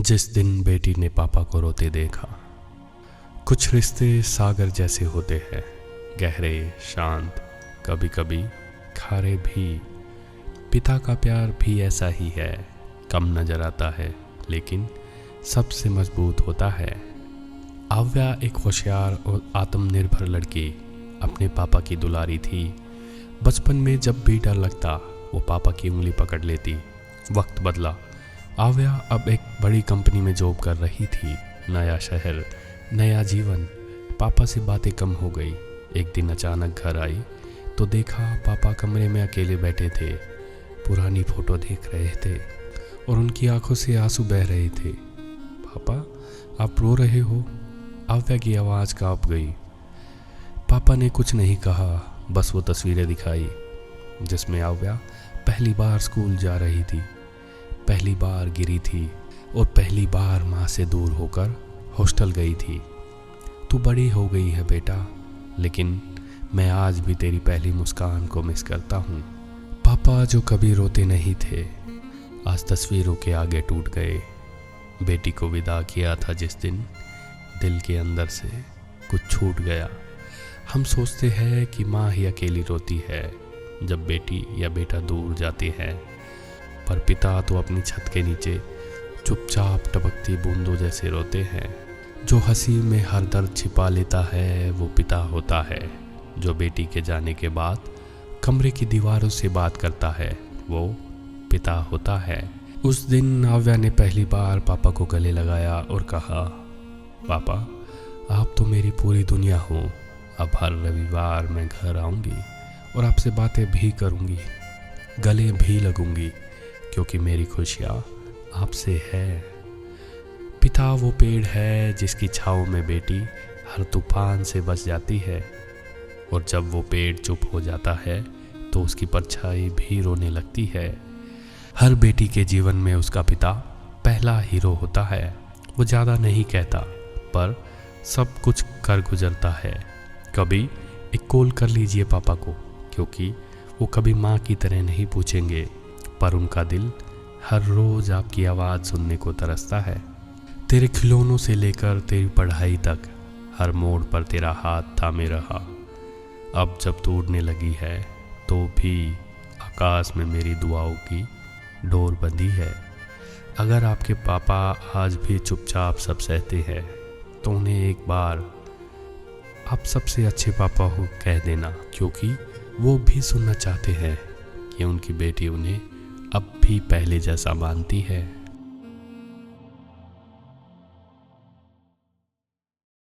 जिस दिन बेटी ने पापा को रोते देखा। कुछ रिश्ते सागर जैसे होते हैं, गहरे, शांत, कभी कभी खारे भी। पिता का प्यार भी ऐसा ही है, कम नजर आता है लेकिन सबसे मजबूत होता है। आव्या एक होशियार और आत्मनिर्भर लड़की अपने पापा की दुलारी थी। बचपन में जब भी डर लगता वो पापा की उंगली पकड़ लेती। वक्त बदला, आव्या अब एक बड़ी कंपनी में जॉब कर रही थी। नया शहर, नया जीवन। पापा से बातें कम हो गई। एक दिन अचानक घर आई तो देखा पापा कमरे में अकेले बैठे थे, पुरानी फोटो देख रहे थे और उनकी आंखों से आंसू बह रहे थे। पापा, आप रो रहे हो? आव्या की आवाज़ कांप गई। पापा ने कुछ नहीं कहा, बस वो तस्वीरें दिखाई जिसमें आव्या पहली बार स्कूल जा रही थी, पहली बार गिरी थी और पहली बार माँ से दूर होकर हॉस्टल गई थी। तू बड़ी हो गई है बेटा, लेकिन मैं आज भी तेरी पहली मुस्कान को मिस करता हूँ। पापा जो कभी रोते नहीं थे, आज तस्वीरों के आगे टूट गए। बेटी को विदा किया था जिस दिन, दिल के अंदर से कुछ छूट गया। हम सोचते हैं कि माँ ही अकेली रोती है जब बेटी या बेटा दूर जाते हैं, पर पिता तो अपनी छत के नीचे चुपचाप टपकती बूंदों जैसे रोते हैं। जो हंसी में हर दर्द छिपा लेता है वो पिता होता है। जो बेटी के जाने के बाद कमरे की दीवारों से बात करता है वो पिता होता है। उस दिन आव्या ने पहली बार पापा को गले लगाया और कहा, पापा, आप तो मेरी पूरी दुनिया हो। अब हर रविवार मैं घर आऊँगी और आपसे बातें भी करूँगी, गले भी लगूँगी, क्योंकि मेरी खुशियाँ आपसे है। पिता वो पेड़ है जिसकी छाँव में बेटी हर तूफान से बच जाती है, और जब वो पेड़ चुप हो जाता है तो उसकी परछाई भी रोने लगती है। हर बेटी के जीवन में उसका पिता पहला हीरो होता है। वो ज़्यादा नहीं कहता पर सब कुछ कर गुजरता है। कभी एक कॉल कर लीजिए पापा को, क्योंकि वो कभी माँ की तरह नहीं पूछेंगे, पर उनका दिल हर रोज़ आपकी आवाज़ सुनने को तरसता है। तेरे खिलौनों से लेकर तेरी पढ़ाई तक हर मोड़ पर तेरा हाथ थामे रहा। अब जब तू उड़ने लगी है तो भी आकाश में मेरी दुआओं की डोर बंधी है। अगर आपके पापा आज भी चुपचाप सब सहते हैं तो उन्हें एक बार आप सबसे अच्छे पापा हो कह देना, क्योंकि वो भी सुनना चाहते हैं कि उनकी बेटी उन्हें अब भी पहले जैसा मानती है।